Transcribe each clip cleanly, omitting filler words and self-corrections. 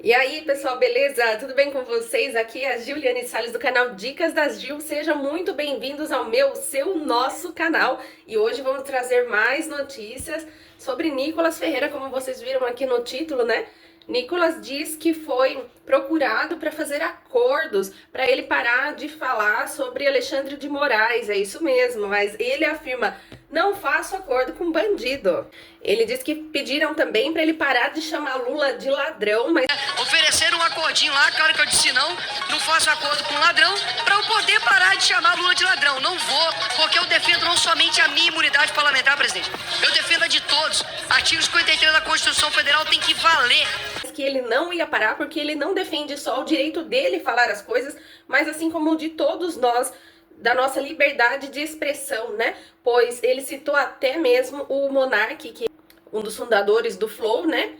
E aí, pessoal, beleza? Tudo bem com vocês? Aqui é a Giuliane Salles do canal Dicas das Gil. Sejam muito bem-vindos ao nosso canal. E hoje vamos trazer mais notícias sobre Nicolas Ferreira, como vocês viram aqui no título, né? Nicolas diz que foi procurado para fazer acordos para ele parar de falar sobre Alexandre de Moraes, é isso mesmo, mas ele afirma: não faço acordo com bandido. Ele diz que pediram também para ele parar de chamar Lula de ladrão, mas ofereceram um acordinho lá, claro que eu disse não faço acordo com ladrão, para eu poder parar de chamar Lula de ladrão. Não vou, porque eu defendo não somente a minha imunidade parlamentar, presidente, eu defendo a de todos. Artigo 53 da Constituição Federal tem que valer. Que ele não ia parar porque ele não defende só o direito dele falar as coisas, mas assim como o de todos nós, da nossa liberdade de expressão, né? Pois ele citou até mesmo o Monark, que é um dos fundadores do Flow, né?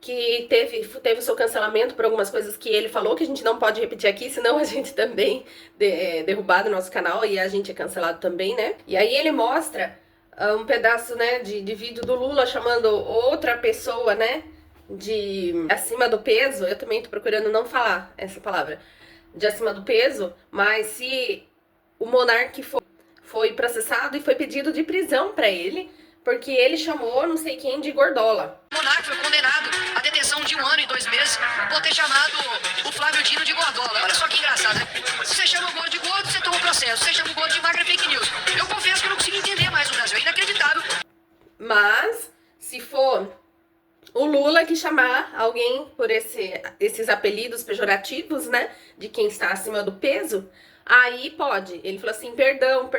Que teve o seu cancelamento por algumas coisas que ele falou, que a gente não pode repetir aqui, senão a gente também é derrubado no nosso canal e a gente é cancelado também, né? E aí ele mostra um pedaço, né, de vídeo do Lula chamando outra pessoa, né, de acima do peso. Eu também tô procurando não falar essa palavra, de acima do peso, mas se o Monark foi processado e foi pedido de prisão pra ele, porque ele chamou não sei quem de gordola. O Monark foi condenado à detenção de 1 ano e 2 meses por ter chamado o Flávio Dino de gordola. Olha só que engraçado, né? Se você chama o gordo de gordo, você toma um processo. Se você chama o gordo de magra, é fake news. Eu confesso que eu não consigo entender mais o Brasil, é inacreditável. Mas, se for o Lula que chamar alguém por esses apelidos pejorativos, né, de quem está acima do peso, aí pode. Ele falou assim: perdão,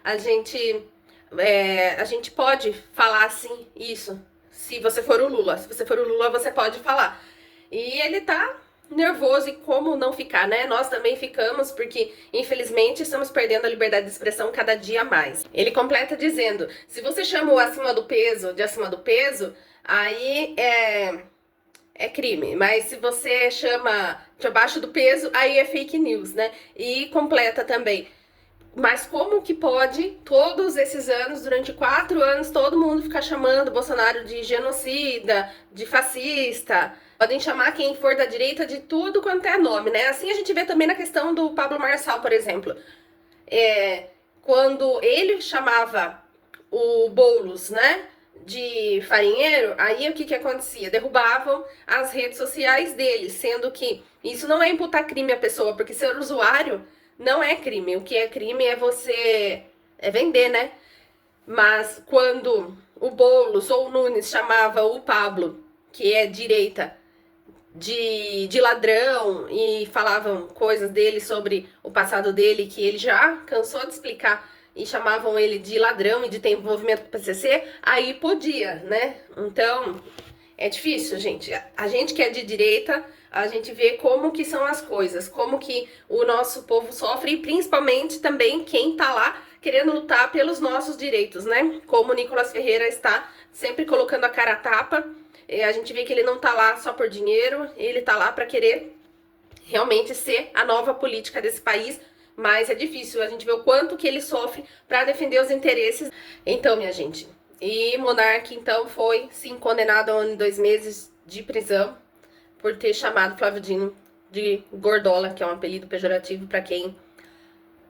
a gente pode falar assim, isso, se você for o Lula. Se você for o Lula, você pode falar. E ele tá nervoso, e como não ficar, né? Nós também ficamos, porque infelizmente estamos perdendo a liberdade de expressão cada dia mais. Ele completa dizendo: se você chama o acima do peso de acima do peso, aí é crime, mas se você chama de abaixo do peso, aí é fake news, né? E completa também: mas como que pode, todos esses anos, durante 4 anos, todo mundo ficar chamando Bolsonaro de genocida, de fascista? Podem chamar quem for da direita de tudo quanto é nome, né? Assim a gente vê também na questão do Pablo Marçal, por exemplo. Quando ele chamava o Boulos, né, de farinheiro, aí o que acontecia? Derrubavam as redes sociais dele, sendo que isso não é imputar crime à pessoa, porque ser usuário não é crime. O que é crime é você vender, né? Mas quando o Boulos ou o Nunes chamava o Pablo, que é direita, de ladrão, e falavam coisas dele sobre o passado dele que ele já cansou de explicar, e chamavam ele de ladrão e de ter envolvimento com o PCC, aí podia, né? Então é difícil, gente. A gente que é de direita, a gente vê como que são as coisas, como que o nosso povo sofre, e principalmente também quem tá lá querendo lutar pelos nossos direitos, né? Como o Nicolas Ferreira está sempre colocando a cara a tapa. A gente vê que ele não tá lá só por dinheiro, ele tá lá para querer realmente ser a nova política desse país, mas é difícil. A gente vê o quanto que ele sofre para defender os interesses. Então, minha gente, e Monark então foi sim condenado a 1 ano e 2 meses de prisão por ter chamado Flávio Dino de gordola, que é um apelido pejorativo para quem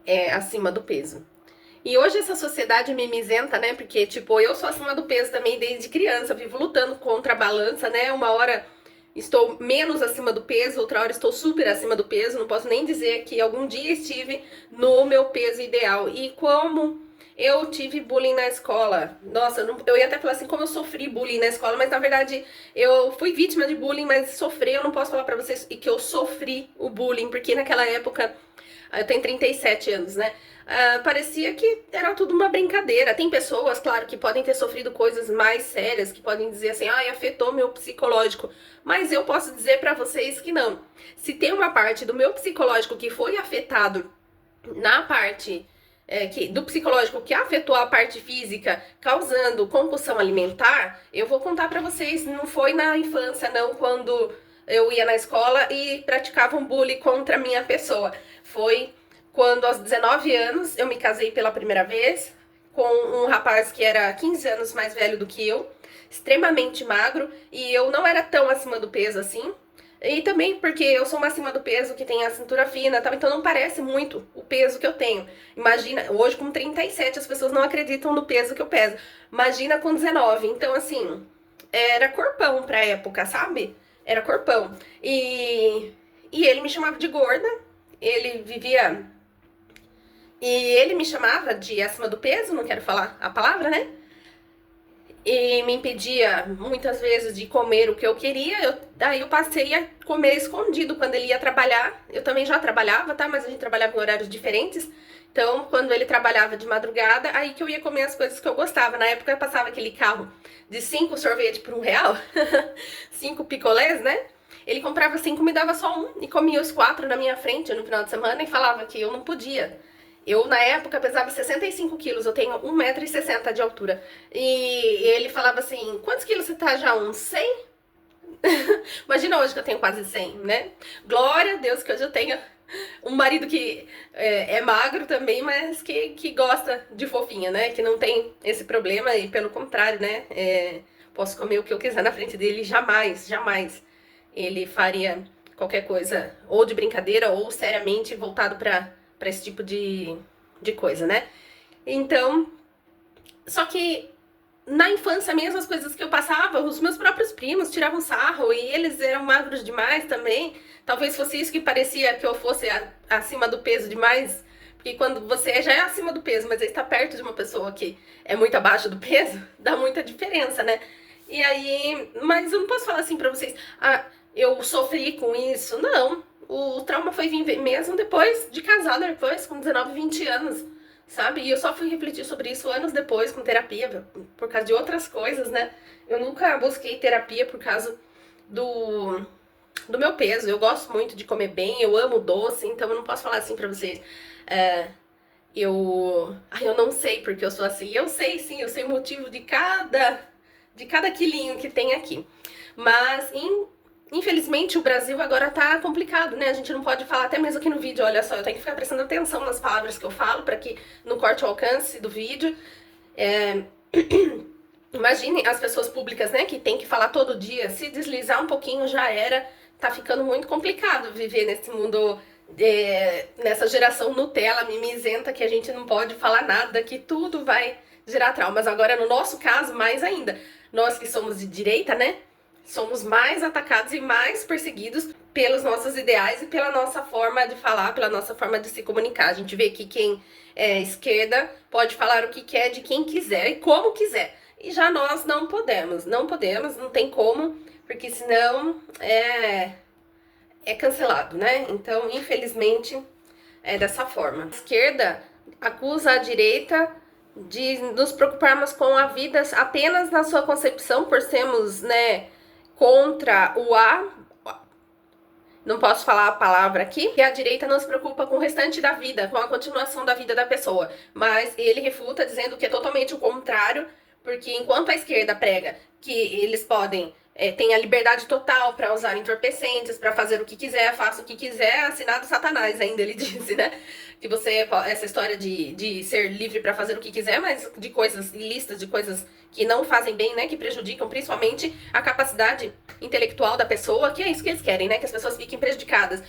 é acima do peso. E hoje essa sociedade mimizenta, né? Porque, tipo, eu sou acima do peso também desde criança, vivo lutando contra a balança, né? Uma hora estou menos acima do peso, outra hora estou super acima do peso. Não posso nem dizer que algum dia estive no meu peso ideal. E como eu tive bullying na escola. Nossa, eu ia até falar assim, como eu sofri bullying na escola, mas na verdade eu fui vítima de bullying, mas sofri, eu não posso falar pra vocês que eu sofri o bullying, porque naquela época, eu tenho 37 anos, né? Parecia que era tudo uma brincadeira. Tem pessoas, claro, que podem ter sofrido coisas mais sérias, que podem dizer assim: ai, afetou meu psicológico. Mas eu posso dizer pra vocês que não. Se tem uma parte do meu psicológico que foi afetado na parte do psicológico que afetou a parte física, causando compulsão alimentar, eu vou contar pra vocês. Não foi na infância, não, quando eu ia na escola e praticavam bullying contra a minha pessoa. Foi quando, aos 19 anos, eu me casei pela primeira vez com um rapaz que era 15 anos mais velho do que eu, extremamente magro, e eu não era tão acima do peso assim. E também porque eu sou uma acima do peso, que tem a cintura fina, tal, então não parece muito o peso que eu tenho. Imagina, hoje com 37 as pessoas não acreditam no peso que eu peso. Imagina com 19. Então, assim, era corpão pra época, sabe? Era corpão. E ele me chamava de gorda, ele vivia. E ele me chamava de acima do peso, não quero falar a palavra, né? E me impedia muitas vezes de comer o que eu queria. Daí eu passei a comer escondido quando ele ia trabalhar. Eu também já trabalhava, tá? Mas a gente trabalhava em horários diferentes. Então, quando ele trabalhava de madrugada, aí que eu ia comer as coisas que eu gostava. Na época eu passava aquele carro de 5 sorvete por R$1, 5 picolés, né? Ele comprava 5, me dava só um e comia os 4 na minha frente no final de semana e falava que eu não podia. Eu, na época, pesava 65 quilos, eu tenho 1,60 m de altura. E ele falava assim, quantos quilos você tá já? Uns 100? Imagina hoje que eu tenho quase 100, né? Glória a Deus que hoje eu tenho um marido que é magro também, mas que gosta de fofinha, né? Que não tem esse problema e pelo contrário, né? Posso comer o que eu quiser na frente dele, jamais, jamais ele faria qualquer coisa ou de brincadeira ou seriamente voltado pra esse tipo de coisa, né? Então, só que na infância mesmo, as coisas que eu passava, os meus próprios primos tiravam sarro e eles eram magros demais também. Talvez fosse isso que parecia que eu fosse acima do peso demais. Porque quando você já é acima do peso, mas aí está perto de uma pessoa que é muito abaixo do peso, dá muita diferença, né? E aí, mas eu não posso falar assim pra vocês, eu sofri com isso. Não, o trauma foi vir mesmo depois de casada, depois com 19, 20 anos, sabe? E eu só fui refletir sobre isso anos depois com terapia, por causa de outras coisas, né? Eu nunca busquei terapia por causa do meu peso. Eu gosto muito de comer bem, eu amo doce, então eu não posso falar assim pra vocês. Eu não sei porque eu sou assim. Eu sei sim, eu sei o motivo de cada quilinho que tem aqui. Mas, infelizmente, o Brasil agora tá complicado, né? A gente não pode falar, até mesmo aqui no vídeo, olha só, eu tenho que ficar prestando atenção nas palavras que eu falo para que não corte o alcance do vídeo. Imaginem as pessoas públicas, né, que tem que falar todo dia, se deslizar um pouquinho já era. Tá ficando muito complicado viver nesse mundo, nessa geração Nutella, mimizenta, que a gente não pode falar nada, que tudo vai gerar traumas. Agora, no nosso caso, mais ainda, nós que somos de direita, né, somos mais atacados e mais perseguidos pelos nossos ideais e pela nossa forma de falar, pela nossa forma de se comunicar. A gente vê que quem é esquerda pode falar o que quer de quem quiser e como quiser. E já nós não podemos, não tem como, porque senão é cancelado, né? Então, infelizmente, é dessa forma. A esquerda acusa a direita de nos preocuparmos com a vida apenas na sua concepção, por sermos, né, contra não posso falar a palavra aqui, que a direita não se preocupa com o restante da vida, com a continuação da vida da pessoa. Mas ele refuta dizendo que é totalmente o contrário, porque enquanto a esquerda prega que eles podem tem a liberdade total para usar entorpecentes, para fazer o que quiser, faça o que quiser, assinado Satanás, ainda ele disse, né? Que você, essa história de ser livre para fazer o que quiser, mas de coisas ilícitas, de coisas que não fazem bem, né? Que prejudicam principalmente a capacidade intelectual da pessoa, que é isso que eles querem, né? Que as pessoas fiquem prejudicadas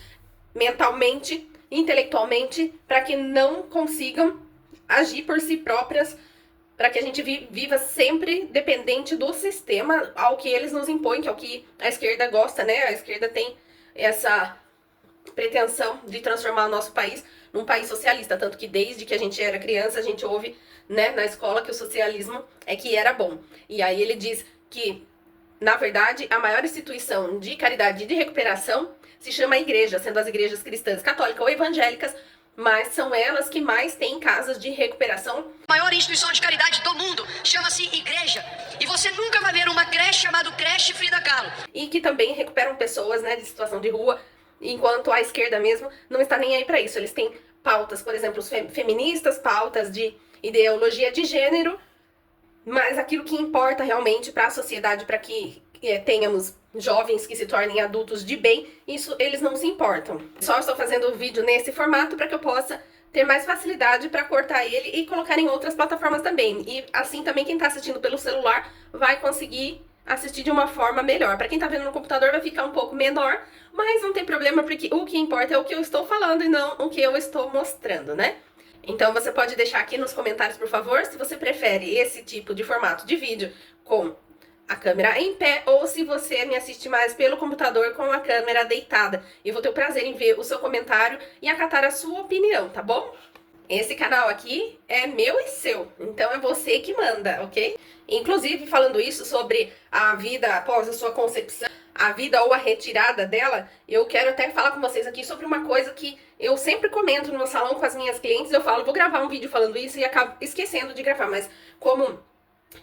mentalmente, intelectualmente, para que não consigam agir por si próprias, para que a gente viva sempre dependente do sistema ao que eles nos impõem, que é o que a esquerda gosta, né? A esquerda tem essa pretensão de transformar o nosso país num país socialista, tanto que desde que a gente era criança, a gente ouve, né, na escola que o socialismo é que era bom. E aí ele diz que, na verdade, a maior instituição de caridade e de recuperação se chama igreja, sendo as igrejas cristãs, católicas ou evangélicas, mas são elas que mais têm casas de recuperação. A maior instituição de caridade do mundo chama-se igreja. E você nunca vai ver uma creche chamada Creche Frida Kahlo. E que também recuperam pessoas, né, de situação de rua, enquanto a esquerda mesmo não está nem aí para isso. Eles têm pautas, por exemplo, os feministas, pautas de ideologia de gênero, mas aquilo que importa realmente para a sociedade, para que tenhamos jovens que se tornem adultos de bem, isso eles não se importam. Só estou fazendo o vídeo nesse formato para que eu possa ter mais facilidade para cortar ele e colocar em outras plataformas também. E assim também quem está assistindo pelo celular vai conseguir assistir de uma forma melhor. Para quem tá vendo no computador vai ficar um pouco menor, mas não tem problema porque o que importa é o que eu estou falando e não o que eu estou mostrando, né? Então você pode deixar aqui nos comentários, por favor, se você prefere esse tipo de formato de vídeo com a câmera em pé ou se você me assiste mais pelo computador com a câmera deitada. Eu vou ter o prazer em ver o seu comentário e acatar a sua opinião, tá bom? Esse canal aqui é meu e seu, então é você que manda, ok? Inclusive, falando isso sobre a vida após a sua concepção, a vida ou a retirada dela, eu quero até falar com vocês aqui sobre uma coisa que eu sempre comento no meu salão com as minhas clientes. Eu falo, vou gravar um vídeo falando isso e acabo esquecendo de gravar, mas como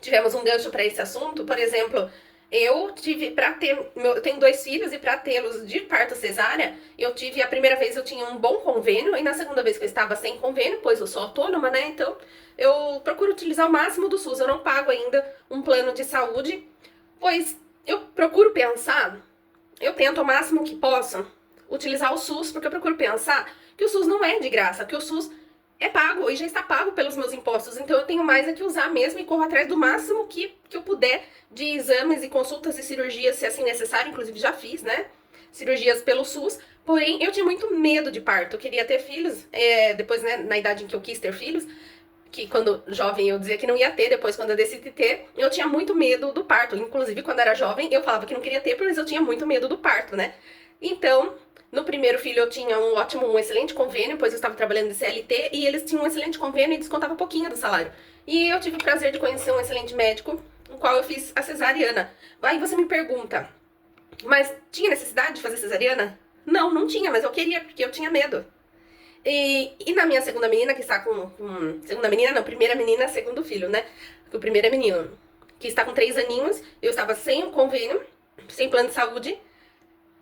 tivemos um gancho para esse assunto, por exemplo, eu tenho 2 filhos e para tê-los de parto cesárea, a primeira vez eu tinha um bom convênio e na segunda vez que eu estava sem convênio, pois eu sou autônoma, né? Então eu procuro utilizar o máximo do SUS. Eu não pago ainda um plano de saúde, pois eu procuro pensar, eu tento ao máximo que posso utilizar o SUS, porque eu procuro pensar que o SUS não é de graça, que o SUS é pago e já está pago pelos meus impostos, então eu tenho mais é que usar mesmo e corro atrás do máximo que eu puder de exames e consultas e cirurgias, se assim necessário, inclusive já fiz, né, cirurgias pelo SUS, porém eu tinha muito medo de parto, eu queria ter filhos, depois, né, na idade em que eu quis ter filhos, que quando jovem eu dizia que não ia ter, depois quando eu decidi ter, eu tinha muito medo do parto, inclusive quando era jovem eu falava que não queria ter, mas eu tinha muito medo do parto, né, então no primeiro filho eu tinha um excelente convênio, pois eu estava trabalhando de CLT, e eles tinham um excelente convênio e descontava pouquinho do salário. E eu tive o prazer de conhecer um excelente médico, no qual eu fiz a cesariana. Aí você me pergunta, mas tinha necessidade de fazer cesariana? Não, não tinha, mas eu queria, porque eu tinha medo. E na minha segunda menina, que está segunda menina, não, primeira menina, segundo filho, né? O primeiro é menino, que está com 3 aninhos, eu estava sem o convênio, sem plano de saúde,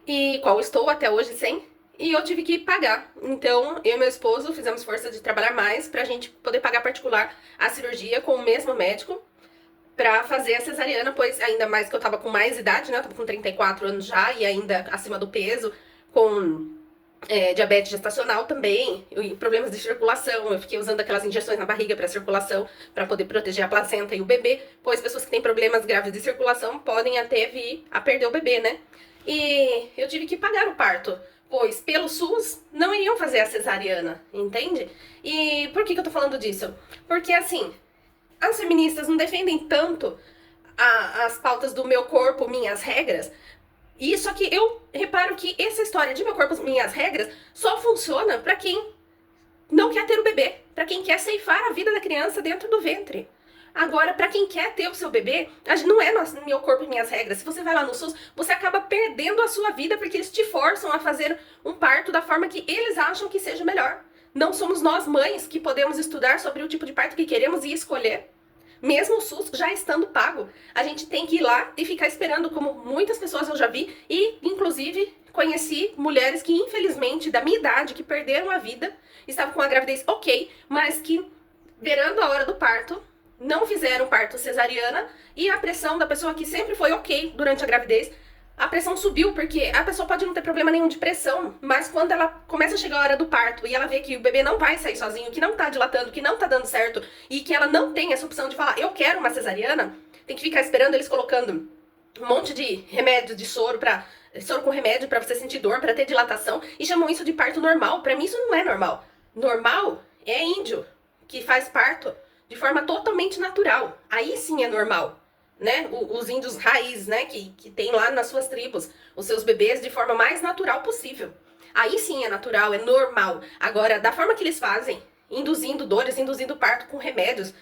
e qual estou até hoje sem, e eu tive que pagar. Então, eu e meu esposo fizemos força de trabalhar mais pra gente poder pagar particular a cirurgia com o mesmo médico pra fazer a cesariana, pois ainda mais que eu tava com mais idade, né, eu tava com 34 anos já e ainda acima do peso, com diabetes gestacional também, e problemas de circulação. Eu fiquei usando aquelas injeções na barriga para circulação, para poder proteger a placenta e o bebê, pois pessoas que têm problemas graves de circulação podem até vir a perder o bebê, né? E eu tive que pagar o parto, pois pelo SUS não iriam fazer a cesariana, entende? E por que eu tô falando disso? Porque assim, as feministas não defendem tanto as pautas do meu corpo, minhas regras. E só que eu reparo que essa história de meu corpo, minhas regras, só funciona pra quem não quer ter o bebê, pra quem quer ceifar a vida da criança dentro do ventre. Agora, pra quem quer ter o seu bebê, não é meu corpo e minhas regras. Se você vai lá no SUS, você acaba perdendo a sua vida porque eles te forçam a fazer um parto da forma que eles acham que seja melhor. Não somos nós, mães, que podemos estudar sobre o tipo de parto que queremos e escolher. Mesmo o SUS já estando pago, a gente tem que ir lá e ficar esperando, como muitas pessoas eu já vi, e inclusive conheci mulheres que infelizmente, da minha idade, que perderam a vida, estavam com a gravidez ok, mas que, beirando a hora do parto, não fizeram parto cesariana, e a pressão da pessoa que sempre foi ok durante a gravidez, a pressão subiu, porque a pessoa pode não ter problema nenhum de pressão, mas quando ela começa a chegar a hora do parto e ela vê que o bebê não vai sair sozinho, que não tá dilatando, que não tá dando certo, e que ela não tem essa opção de falar, eu quero uma cesariana, tem que ficar esperando eles colocando um monte de remédio, de soro com remédio pra você sentir dor, pra ter dilatação, e chamam isso de parto normal. Pra mim isso não é normal. Normal é índio, que faz parto de forma totalmente natural. Aí sim é normal, né? Os índios raiz, né? Que tem lá nas suas tribos os seus bebês de forma mais natural possível. Aí sim é natural, é normal. Agora, da forma que eles fazem, induzindo dores, induzindo parto com remédios,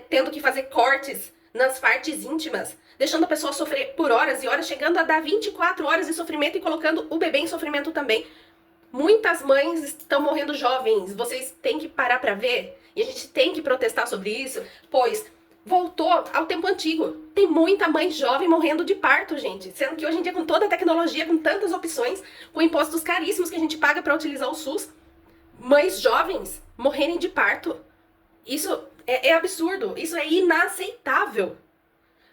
tendo que fazer cortes nas partes íntimas, deixando a pessoa sofrer por horas e horas, chegando a dar 24 horas de sofrimento e colocando o bebê em sofrimento também. Muitas mães estão morrendo jovens, vocês têm que parar pra ver, e a gente tem que protestar sobre isso, pois voltou ao tempo antigo. Tem muita mãe jovem morrendo de parto, gente, sendo que hoje em dia, com toda a tecnologia, com tantas opções, com impostos caríssimos que a gente paga pra utilizar o SUS, mães jovens morrerem de parto, isso é absurdo, isso é inaceitável.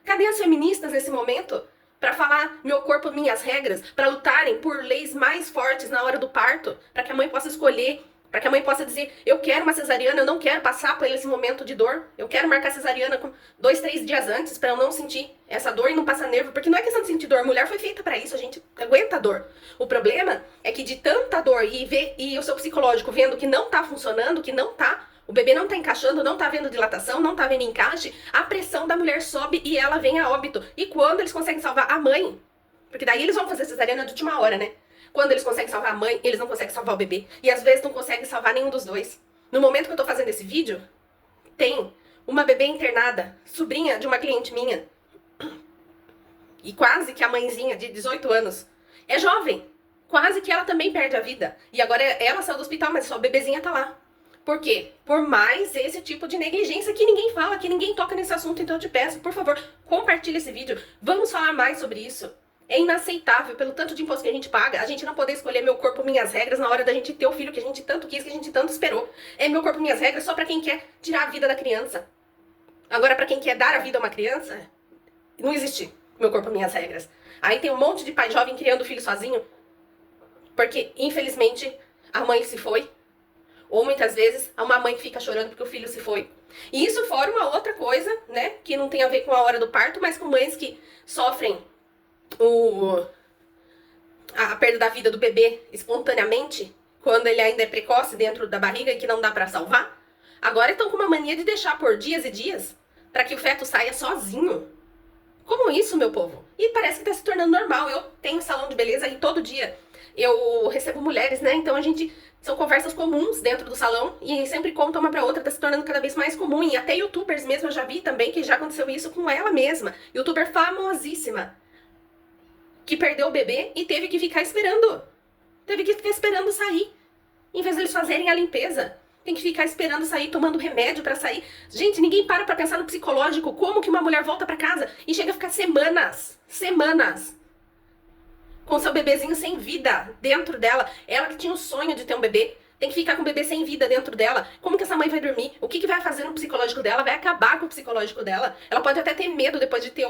Cadê as feministas nesse momento? Pra falar meu corpo, minhas regras, pra lutarem por leis mais fortes na hora do parto, pra que a mãe possa escolher Para que a mãe possa dizer, eu quero uma cesariana, eu não quero passar por esse momento de dor. Eu quero marcar cesariana com 2, 3 dias antes para eu não sentir essa dor e não passar nervo. Porque não é questão de sentir dor, a mulher foi feita para isso, a gente aguenta a dor. O problema é que de tanta dor e o seu psicológico vendo que não tá funcionando, que não tá, o bebê não tá encaixando, não tá vendo dilatação, não tá vendo encaixe, a pressão da mulher sobe e ela vem a óbito. E quando eles conseguem salvar a mãe, porque daí eles vão fazer cesariana de última hora, né? Quando eles conseguem salvar a mãe, eles não conseguem salvar o bebê. E às vezes não conseguem salvar nenhum dos dois. No momento que eu tô fazendo esse vídeo, tem uma bebê internada, sobrinha de uma cliente minha. E quase que a mãezinha de 18 anos é jovem. Quase que ela também perde a vida. E agora ela saiu do hospital, mas só a bebezinha tá lá. Por quê? Por mais esse tipo de negligência que ninguém fala, que ninguém toca nesse assunto. Então eu te peço, por favor, compartilhe esse vídeo. Vamos falar mais sobre isso. É inaceitável, pelo tanto de imposto que a gente paga, a gente não poder escolher meu corpo, minhas regras na hora da gente ter o filho que a gente tanto quis, que a gente tanto esperou. É meu corpo, minhas regras só pra quem quer tirar a vida da criança. Agora, pra quem quer dar a vida a uma criança, não existe meu corpo, minhas regras. Aí tem um monte de pai jovem criando filho sozinho, porque, infelizmente, a mãe se foi. Ou, muitas vezes, há uma mãe que fica chorando porque o filho se foi. E isso fora uma outra coisa, né, que não tem a ver com a hora do parto, mas com mães que sofrem a perda da vida do bebê espontaneamente, quando ele ainda é precoce dentro da barriga e que não dá pra salvar. Agora estão com uma mania de deixar por dias e dias pra que o feto saia sozinho. Como isso, meu povo? E parece que tá se tornando normal. Eu tenho salão de beleza e todo dia eu recebo mulheres, né? Então são conversas comuns dentro do salão e sempre conta uma pra outra, tá se tornando cada vez mais comum. E até youtubers mesmo, eu já vi também que já aconteceu isso com ela mesma. Youtuber famosíssima, que perdeu o bebê e teve que ficar esperando. Teve que ficar esperando sair. Em vez de eles fazerem a limpeza, tem que ficar esperando sair, tomando remédio pra sair. Gente, ninguém para pra pensar no psicológico. Como que uma mulher volta pra casa e chega a ficar semanas, com seu bebezinho sem vida dentro dela. Ela que tinha o sonho de ter um bebê, tem que ficar com o bebê sem vida dentro dela. Como que essa mãe vai dormir? O que vai fazer no psicológico dela? Vai acabar com o psicológico dela. Ela pode até ter medo depois de ter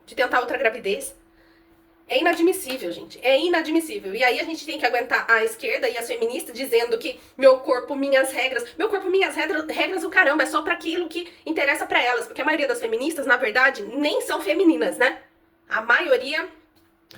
de tentar outra gravidez. É inadmissível, gente. É inadmissível. E aí a gente tem que aguentar a esquerda e as feministas dizendo que meu corpo, minhas regras. Meu corpo, minhas regras, o caramba, é só pra aquilo que interessa pra elas. Porque a maioria das feministas, na verdade, nem são femininas, né? A maioria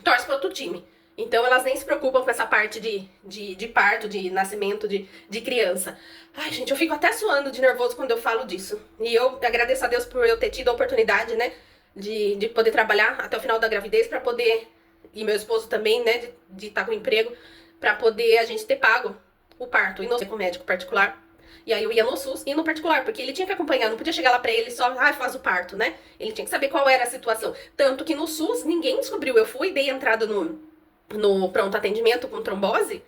torce pro outro time. Então elas nem se preocupam com essa parte de parto, de nascimento de criança. Ai, gente, eu fico até suando de nervoso quando eu falo disso. E eu agradeço a Deus por eu ter tido a oportunidade, né? De poder trabalhar até o final da gravidez pra poder... E meu esposo também, né, de estar com emprego, pra poder a gente ter pago o parto. E não ser com médico particular. E aí eu ia no SUS e no particular, porque ele tinha que acompanhar, não podia chegar lá pra ele só, faz o parto, né? Ele tinha que saber qual era a situação. Tanto que no SUS ninguém descobriu. Eu fui, dei entrada no pronto atendimento com trombose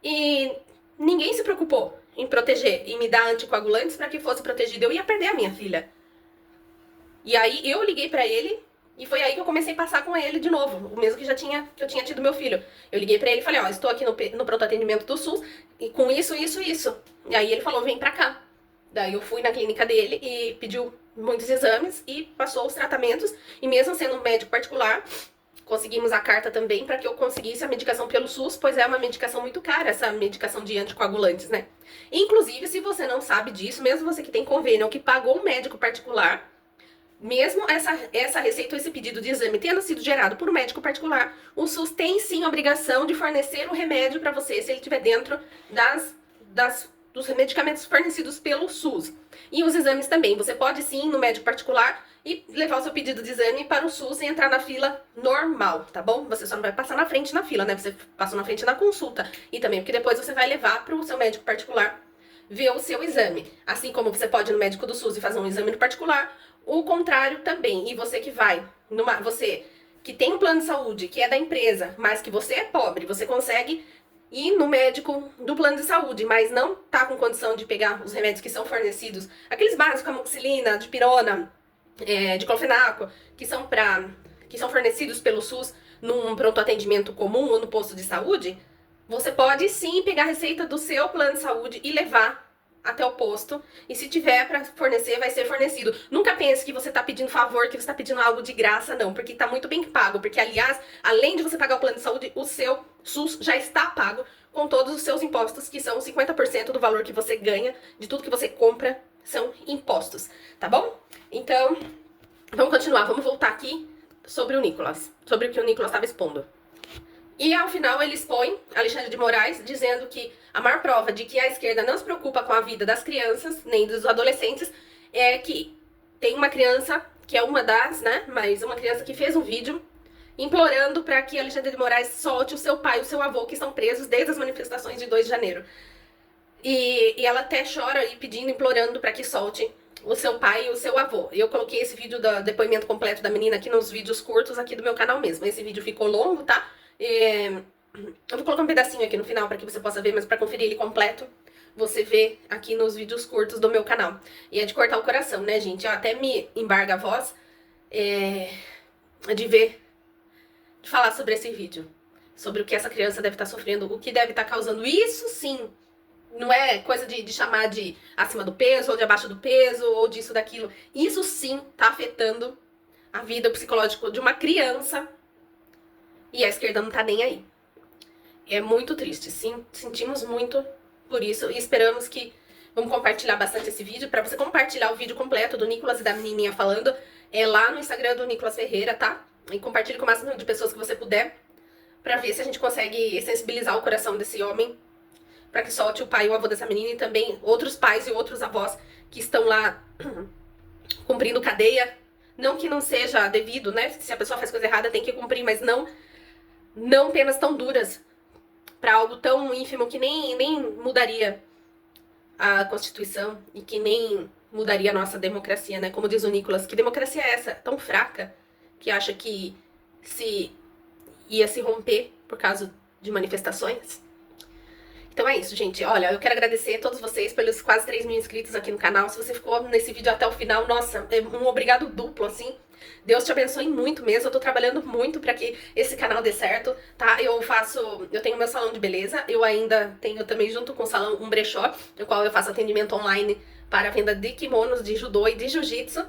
e ninguém se preocupou em proteger, em me dar anticoagulantes pra que fosse protegida. Eu ia perder a minha filha. E aí eu liguei pra ele e foi aí que eu comecei a passar com ele de novo, o mesmo que eu tinha tido meu filho. Eu liguei pra ele e falei, ó, estou aqui no pronto atendimento do SUS e com isso. E aí ele falou, vem pra cá. Daí eu fui na clínica dele e pediu muitos exames e passou os tratamentos. E mesmo sendo um médico particular, conseguimos a carta também para que eu conseguisse a medicação pelo SUS, pois é uma medicação muito cara, essa medicação de anticoagulantes, né? Inclusive, se você não sabe disso, mesmo você que tem convênio ou que pagou um médico particular, mesmo essa receita ou esse pedido de exame tendo sido gerado por um médico particular, o SUS tem sim a obrigação de fornecer o remédio para você, se ele estiver dentro dos medicamentos fornecidos pelo SUS. E os exames também. Você pode sim ir no médico particular e levar o seu pedido de exame para o SUS e entrar na fila normal, tá bom? Você só não vai passar na frente na fila, né? Você passa na frente na consulta. E também porque depois você vai levar para o seu médico particular ver o seu exame. Assim como você pode ir no médico do SUS e fazer um exame no particular, o contrário também. E você que vai, você que tem um plano de saúde, que é da empresa, mas que você é pobre, você consegue ir no médico do plano de saúde, mas não tá com condição de pegar os remédios que são fornecidos, aqueles básicos, amoxicilina, dipirona, diclofenaco, que são fornecidos pelo SUS num pronto atendimento comum ou no posto de saúde, você pode sim pegar a receita do seu plano de saúde e levar até o posto, e se tiver para fornecer, vai ser fornecido. Nunca pense que você tá pedindo favor, que você tá pedindo algo de graça, não, porque tá muito bem pago, porque aliás, além de você pagar o plano de saúde, o seu SUS já está pago com todos os seus impostos, que são 50% do valor que você ganha, de tudo que você compra, são impostos, tá bom? Então, vamos continuar, vamos voltar aqui sobre o Nicolas, sobre o que o Nicolas estava expondo. E ao final ele expõe, Alexandre de Moraes, dizendo que a maior prova de que a esquerda não se preocupa com a vida das crianças, nem dos adolescentes, é que tem uma criança, que é uma das, né, mas uma criança que fez um vídeo implorando para que Alexandre de Moraes solte o seu pai e o seu avô, que estão presos desde as manifestações de 2 de janeiro. E ela até chora aí pedindo, implorando para que solte o seu pai e o seu avô. Eu coloquei esse vídeo do depoimento completo da menina aqui nos vídeos curtos aqui do meu canal mesmo. Esse vídeo ficou longo, tá? Eu vou colocar um pedacinho aqui no final para que você possa ver, mas para conferir ele completo, você vê aqui nos vídeos curtos do meu canal. E é de cortar o coração, né, gente? Até me embarga a voz de falar sobre esse vídeo. Sobre o que essa criança deve estar sofrendo, o que deve estar causando. Isso sim, não é coisa de chamar de acima do peso, ou de abaixo do peso, ou disso, daquilo. Isso sim tá afetando a vida psicológica de uma criança. E a esquerda não tá nem aí. É muito triste, sim. Sentimos muito por isso e esperamos que... Vamos compartilhar bastante esse vídeo. Pra você compartilhar o vídeo completo do Nicolas e da menininha falando, é lá no Instagram do Nicolas Ferreira, tá? E compartilhe com o máximo de pessoas que você puder, pra ver se a gente consegue sensibilizar o coração desse homem, pra que solte o pai e o avô dessa menina e também outros pais e outros avós que estão lá cumprindo cadeia. Não que não seja devido, né? Se a pessoa faz coisa errada tem que cumprir, mas não penas tão duras pra algo tão ínfimo que nem mudaria a Constituição e que nem mudaria a nossa democracia, né? Como diz o Nicolas, que democracia é essa? Tão fraca que acha que ia se romper por causa de manifestações. Então é isso, gente. Olha, eu quero agradecer a todos vocês pelos quase 3 mil inscritos aqui no canal. Se você ficou nesse vídeo até o final, nossa, é um obrigado duplo, assim. Deus te abençoe muito mesmo. Eu tô trabalhando muito pra que esse canal dê certo, tá? Eu tenho meu salão de beleza. Eu ainda tenho também, junto com o salão, um brechó, no qual eu faço atendimento online para a venda de kimonos, de judô e de jiu-jitsu.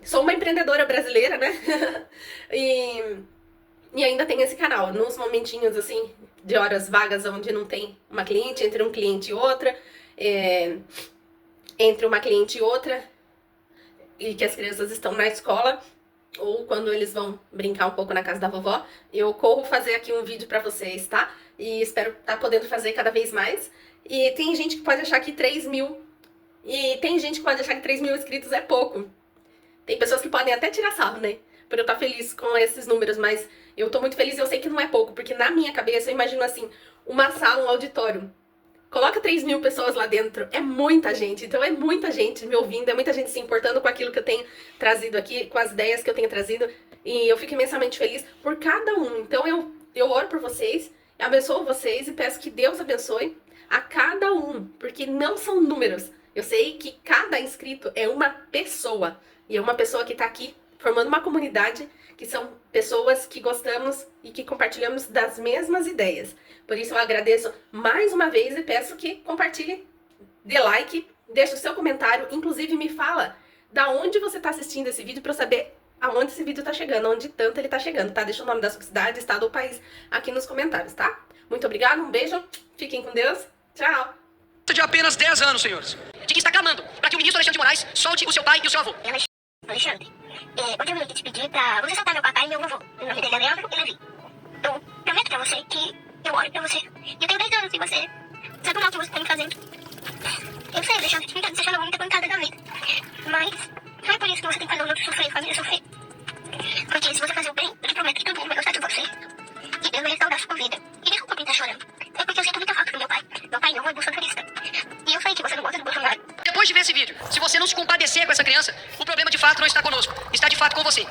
Sou uma empreendedora brasileira, né? E ainda tem esse canal. Nos momentinhos, assim, de horas vagas onde não tem uma cliente, entre um cliente e outra, entre uma cliente e outra, e que as crianças estão na escola, ou quando eles vão brincar um pouco na casa da vovó, eu corro fazer aqui um vídeo pra vocês, tá? E espero estar podendo fazer cada vez mais. E tem gente que pode achar que 3 mil... E tem gente que pode achar que 3 mil inscritos é pouco. Tem pessoas que podem até tirar sarro, né? Por eu estar feliz com esses números, mas eu tô muito feliz e eu sei que não é pouco, porque na minha cabeça eu imagino assim, uma sala, um auditório. Coloca 3 mil pessoas lá dentro, é muita gente, então é muita gente me ouvindo, é muita gente se importando com aquilo que eu tenho trazido aqui, com as ideias que eu tenho trazido, e eu fico imensamente feliz por cada um. Então eu oro por vocês, abençoo vocês e peço que Deus abençoe a cada um, porque não são números. Eu sei que cada inscrito é uma pessoa, e é uma pessoa que tá aqui formando uma comunidade, que são pessoas que gostamos e que compartilhamos das mesmas ideias. Por isso eu agradeço mais uma vez e peço que compartilhe, dê like, deixe o seu comentário, inclusive me fala da onde você está assistindo esse vídeo para eu saber aonde esse vídeo tá chegando, onde tanto ele tá chegando, tá? Deixa o nome da sua cidade, estado ou país aqui nos comentários, tá? Muito obrigada, um beijo, fiquem com Deus, tchau! De apenas 10 anos, senhores. De quem está clamando para que o ministro Alexandre de Moraes solte o seu pai e o seu avô. Alexandre, hoje eu vim aqui te pedir pra você soltar meu papai e meu avô. O nome dele é Leandro e Levi. Eu prometo pra você que eu oro pra você. Eu tenho 10 anos e você sabe o mal que você tá me fazendo. Eu sei, Alexandre, que tá me deixando muita pancada da vida. Mas não é por isso que você tem que fazer o outro sofrer, família sofrer. Porque se você fazer o bem, eu te prometo que todo mundo vai gostar de você. E Deus vai restaurar sua vida. E desculpa quem tá chorando. É porque eu sinto muita falta do meu pai. Meu pai não é bolsonarista. E eu sei que você não gosta do Bolsonaro. Depois de ver esse vídeo, se você não se compadecer com essa criança, o problema de fato não está conosco, está de fato com você.